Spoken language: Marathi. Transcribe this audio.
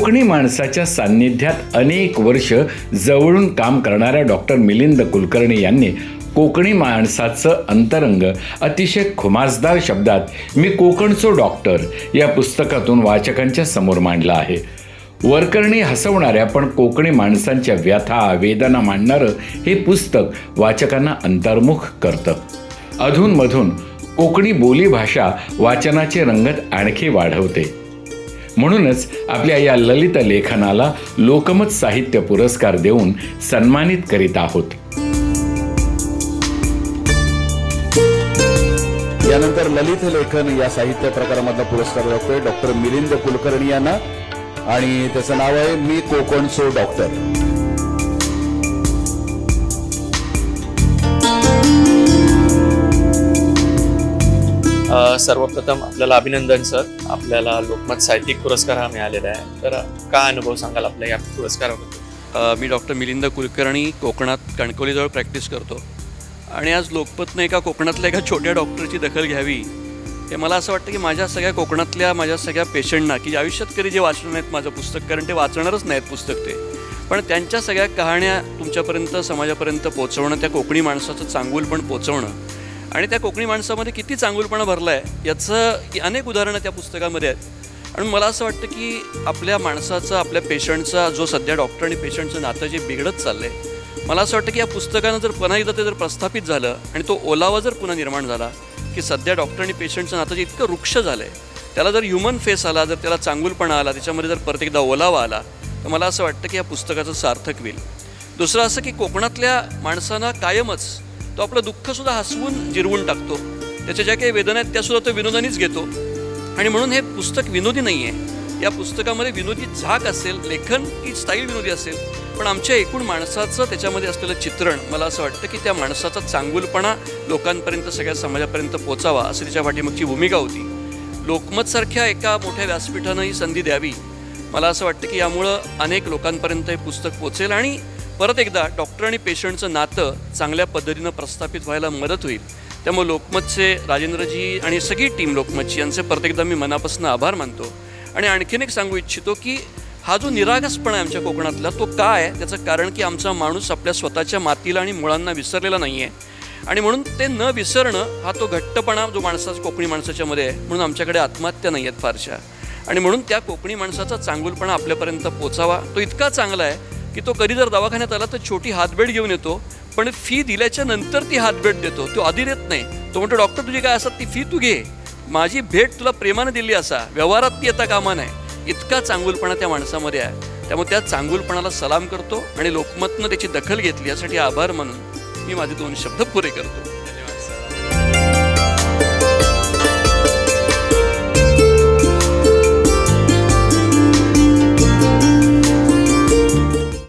कोकणी माणसाच्या सान्निध्यात अनेक वर्ष जवळून काम करणाऱ्या डॉक्टर मिलिंद कुलकर्णी यांनी कोकणी माणसाचं अंतरंग अतिशय खुमासदार शब्दात मी कोकणचो डॉक्टर या पुस्तकातून वाचकांच्या समोर मांडला आहे. वरकरणी हसवणाऱ्या पण कोकणी माणसांच्या व्यथा वेदना मांडणारं हे पुस्तक वाचकांना अंतर्मुख करतं. अधूनमधून कोकणी बोलीभाषा वाचनाची रंगत आणखी वाढवते. म्हणूनच आपल्या या ललित लेखनाला लोकमत साहित्य पुरस्कार देऊन सन्मानित करीत आहोत. यानंतर ललित लेखन या साहित्य प्रकारामधला पुरस्कार जातोय डॉक्टर मिलिंद कुलकर्णी यांना आणि त्याचं नाव आहे मी कोकणचो डॉक्टर. सर्वप्रथम आपल्याला अभिनंदन सर, आपल्याला लोकमत साहित्यिक पुरस्कार हा मिळालेला आहे. तर काय अनुभव सांगाल आपल्या या पुरस्काराबद्दल? मी डॉक्टर मिलिंद कुलकर्णी कोकणात कणकवलीजवळ प्रॅक्टिस करतो आणि आज लोकमतने एका कोकणातल्या एका छोट्या डॉक्टरची दखल घ्यावी हे मला असं वाटतं की माझ्या सगळ्या कोकणातल्या माझ्या सगळ्या पेशंटना की आयुष्यात कधी जे वाचणार नाहीत माझं पुस्तक, कारण ते वाचणारच नाहीत पुस्तक ते, पण त्यांच्या सगळ्या कहाण्या तुमच्यापर्यंत समाजापर्यंत पोचवणं, त्या कोकणी माणसाचं चांगुलपण पोचवणं आणि त्या कोकणी माणसामध्ये किती चांगुलपणा भरला आहे याचं अनेक उदाहरणं त्या पुस्तकामध्ये आहेत. आणि मला असं वाटतं की आपल्या माणसाचा, आपल्या पेशंटचा जो सध्या डॉक्टर आणि पेशंटचं नातं जे बिघडत चाललं आहे, मला असं वाटतं की या पुस्तकानं जर पुन्हा एकदा ते जर प्रस्थापित झालं आणि तो ओलावा जर पुन्हा निर्माण झाला की सध्या डॉक्टर आणि पेशंटचं नातं जे इतकं वृक्ष झालं आहे त्याला जर ह्युमन फेस आला, जर त्याला चांगुलपणा आला, त्याच्यामध्ये जर परत एकदा ओलावा आला, तर मला असं वाटतं की या पुस्तकाचं सार्थक होईल. दुसरं असं की कोकणातल्या माणसांना कायमच तो आपलं दुःखसुद्धा हसवून जिरवून टाकतो, त्याच्या ज्या काही वेदना आहेत त्यासुद्धा तो विनोदानेच घेतो आणि म्हणून हे पुस्तक विनोदी नाही आहे. या पुस्तकामध्ये विनोदी झाक असेल, लेखन ही स्टाईल विनोदी असेल, पण आमच्या एकूण माणसाचं त्याच्यामध्ये असलेलं चित्रण मला असं वाटतं की त्या माणसाचा चांगुलपणा लोकांपर्यंत, सगळ्या समाजापर्यंत पोचावा असं त्याच्या पाठीमागची भूमिका होती. लोकमतसारख्या एका मोठ्या व्यासपीठानं ही संधी द्यावी. मला असं वाटतं की यामुळं अनेक लोकांपर्यंत हे पुस्तक पोचेल आणि परत एकदा डॉक्टर आणि पेशंटचं नातं चांगल्या पद्धतीनं प्रस्थापित व्हायला मदत होईल. त्यामुळे लोकमतचे राजेंद्रजी आणि सगळी टीम लोकमतची यांचे परत एकदा मी मनापासून आभार मानतो. आणि आणखीन एक सांगू इच्छितो की हा जो निरागसपणा आहे आमच्या कोकणातला तो काय आहे, त्याचं कारण की आमचा माणूस आपल्या स्वतःच्या मातीला आणि मुळांना विसरलेला नाही आहे आणि म्हणून ते न विसरणं हा तो घट्टपणा जो माणसाचा, कोकणी माणसाच्यामध्ये आहे. म्हणून आमच्याकडे आत्महत्या नाही आहेत फारशा आणि म्हणून त्या कोकणी माणसाचा चांगुलपणा आपल्यापर्यंत पोचावा. तो इतका चांगला आहे की तो कधी जर दवाखान्यात आला तर छोटी हातबेड घेऊन येतो, पण फी दिल्याच्या नंतर ती हातबेड देतो, तो आधी देत नाही. तो म्हणतो डॉक्टर तुझी काय असतात ती फी तू घे, माझी भेट तुला प्रेमाने दिली असा, व्यवहारात ती येता कामा नाही. इतका चांगुलपणा त्या माणसामध्ये आहे. त्यामुळे त्या चांगुलपणाला सलाम करतो आणि लोकमतनं त्याची दखल घेतली यासाठी आभार मानून मी माझे 2 शब्द पुरे करतो.